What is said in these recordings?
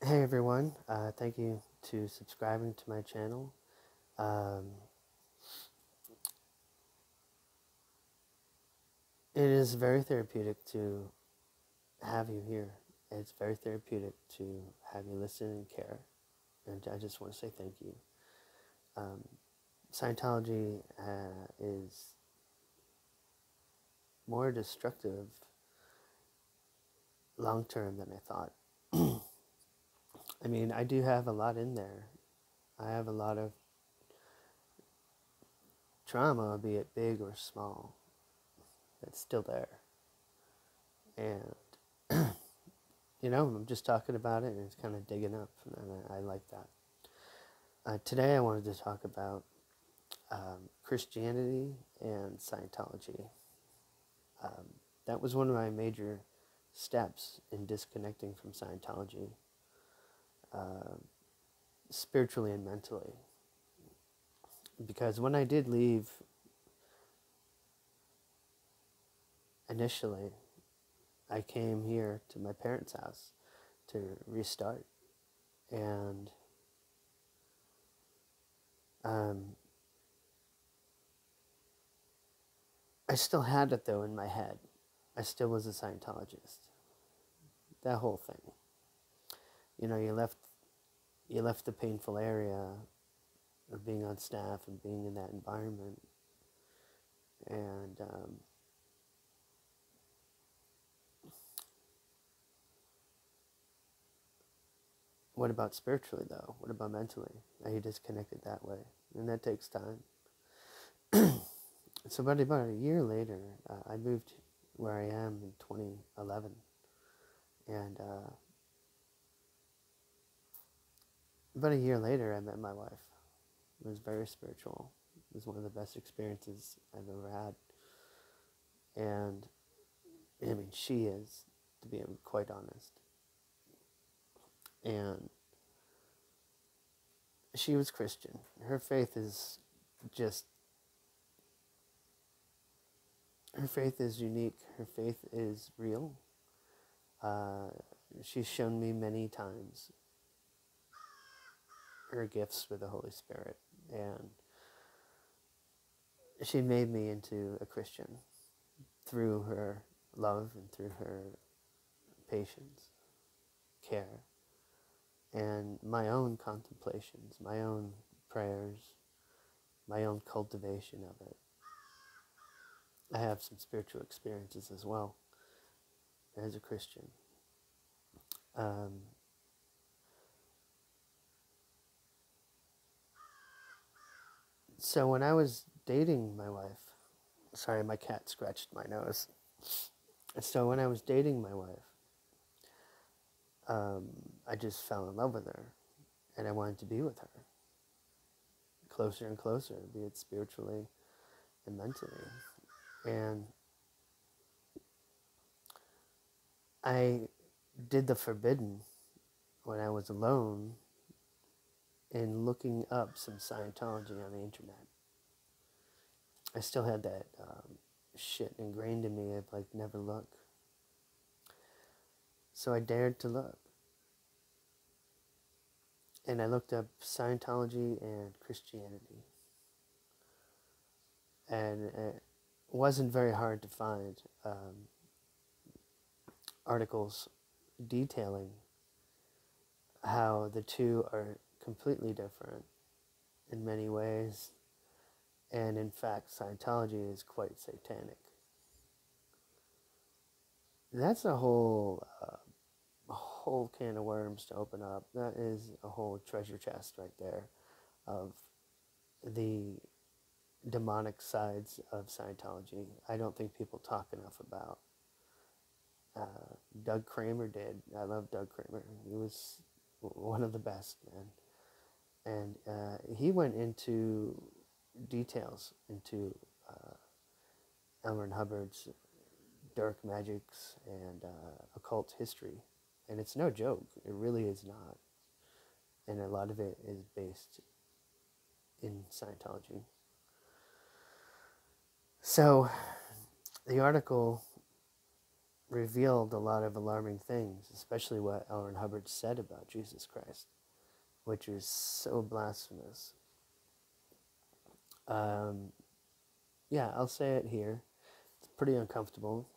Hey everyone, thank you to subscribing to my channel. Um, it is very therapeutic to have you here. It's very therapeutic to have you listen and care. And I just want to say thank you. Um, Scientology is more destructive long term than I thought. I mean, I do have a lot in there. I have a lot of trauma, be it big or small, that's still there. And I'm just talking about it and it's kind of digging up, and I like that. Today I wanted to talk about Christianity and Scientology. That was one of my major steps in disconnecting from Scientology, spiritually and mentally. Because when I did leave initially, I came here to my parents' house to restart. And I still had it though in my head. I still was a Scientologist. That whole thing. You left the painful area of being on staff and being in that environment. And what about spiritually though? What about mentally? Are you disconnected that way? And that takes time. So about a year later, I moved where I am in 2011. And about a year later, I met my wife. It was very spiritual. It was one of the best experiences I've ever had. And, I mean, she is, to be quite honest. And she was Christian. Her faith is unique. Her faith is real. She's shown me many times her gifts with the Holy Spirit, and she made me into a Christian through her love and through her patience, care, and my own contemplations, my own prayers, my own cultivation of it. I have some spiritual experiences as well as a Christian. So when I was dating my wife, sorry, my cat scratched my nose. So when I was dating my wife, I just fell in love with her, and I wanted to be with her, closer and closer, be it spiritually and mentally. And I did the forbidden when I was alone in looking up some Scientology on the internet. I still had that shit ingrained in me of like, never look. So I dared to look. And I looked up Scientology and Christianity. And it wasn't very hard to find articles detailing how the two are completely different in many ways. And in fact, Scientology is quite satanic. That's a whole can of worms to open up. That is a whole treasure chest right there of the demonic sides of Scientology. I don't think people talk enough about. Doug Kramer did. I love Doug Kramer. He was one of the best, man. And he went into details into L.Ron Hubbard's dark magics and occult history. And it's no joke. It really is not. And a lot of it is based in Scientology. So the article revealed a lot of alarming things, especially what L.Ron Hubbard said about Jesus Christ, which is so blasphemous. Yeah, I'll say it here. It's pretty uncomfortable.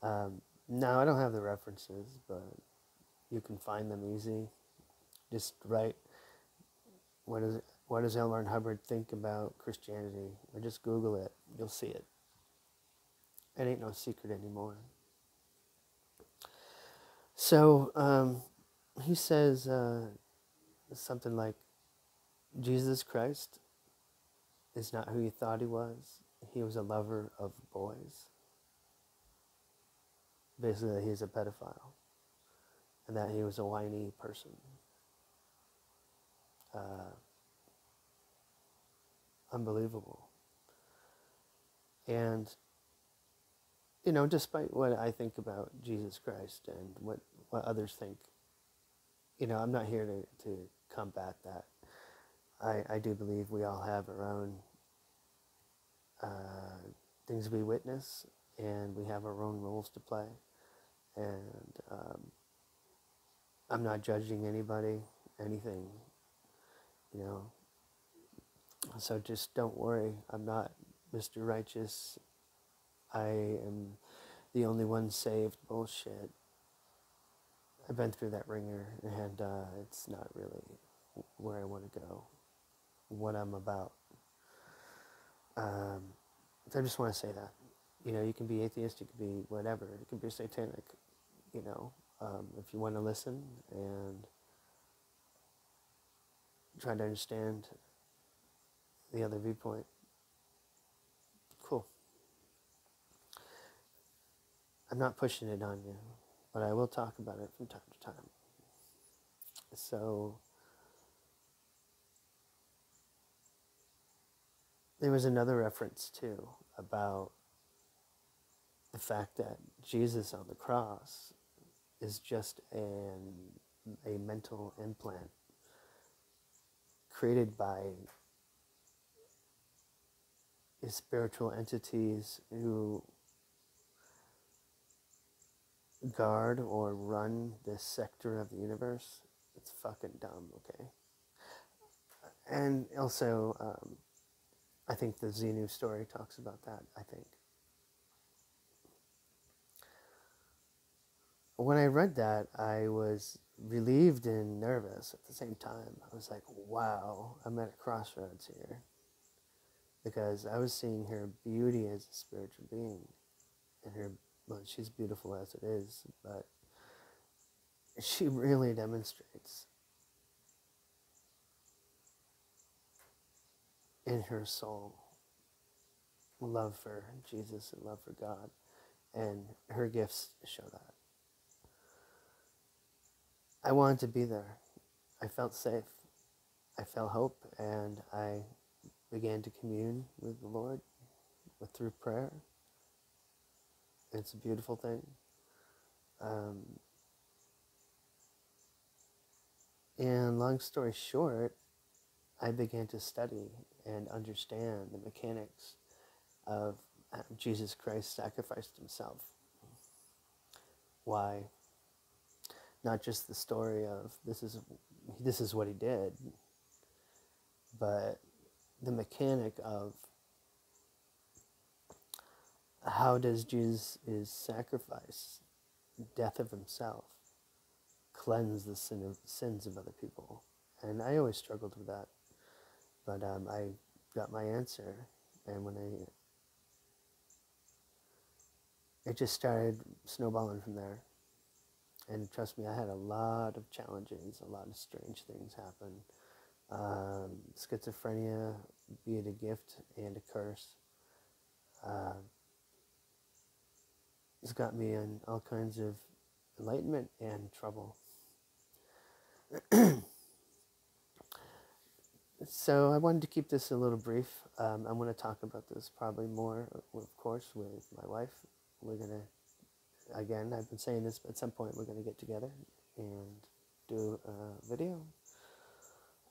Now, I don't have the references, but you can find them easy. Just write, what does L.Ron Hubbard think about Christianity? Or just Google it. You'll see it. It ain't no secret anymore. So, he says something like, Jesus Christ is not who you thought he was. He was a lover of boys. Basically, he's a pedophile. And that he was a whiny person. Unbelievable. And, you know, despite what I think about Jesus Christ and what others think, you know, I'm not here to combat that. I do believe we all have our own things we witness, and we have our own roles to play. And I'm not judging anybody, anything, you know. So just don't worry. I'm not Mr. Righteous. I am the only one saved. Bullshit. I've been through that ringer, and it's not really where I want to go, what I'm about. So I just want to say that. You know, you can be atheist, you can be whatever, you can be satanic, you know, if you want to listen and try to understand the other viewpoint. Cool. I'm not pushing it on you, but I will talk about it from time to time. So, there was another reference too about the fact that Jesus on the cross is just a mental implant created by spiritual entities who guard or run this sector of the universe. It's fucking dumb, okay? And also, I think the Zenu story talks about that, I think. When I read that, I was relieved and nervous at the same time. I was like, wow, I'm at a crossroads here. Because I was seeing her beauty as a spiritual being. And her, well, she's beautiful as it is, but she really demonstrates in her soul love for Jesus and love for God. And her gifts show that. I wanted to be there. I felt safe. I felt hope, and I began to commune with the Lord through prayer. It's a beautiful thing. And long story short, I began to study and understand the mechanics of Jesus Christ sacrificed himself. Why? Not just the story of this is what he did, but the mechanic of how does Jesus' sacrifice, death of himself, cleanse the sins of other people. And I always struggled with that, but I got my answer, and when it just started snowballing from there. And trust me, I had a lot of challenges, a lot of strange things happen. Schizophrenia, be it a gift and a curse. It's got me in all kinds of enlightenment and trouble. So I wanted to keep this a little brief. I'm going to talk about this probably more, of course, with my wife. We're going to, again, I've been saying this, but at some point we're going to get together and do a video.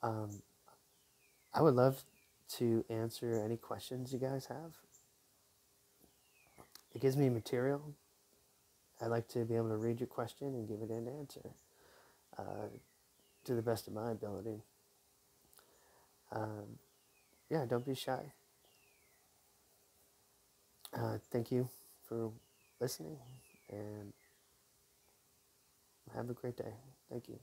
I would love to answer any questions you guys have. it gives me material. I like to be able to read your question and give it an answer to the best of my ability. Yeah, don't be shy. Thank you for listening, and have a great day. Thank you.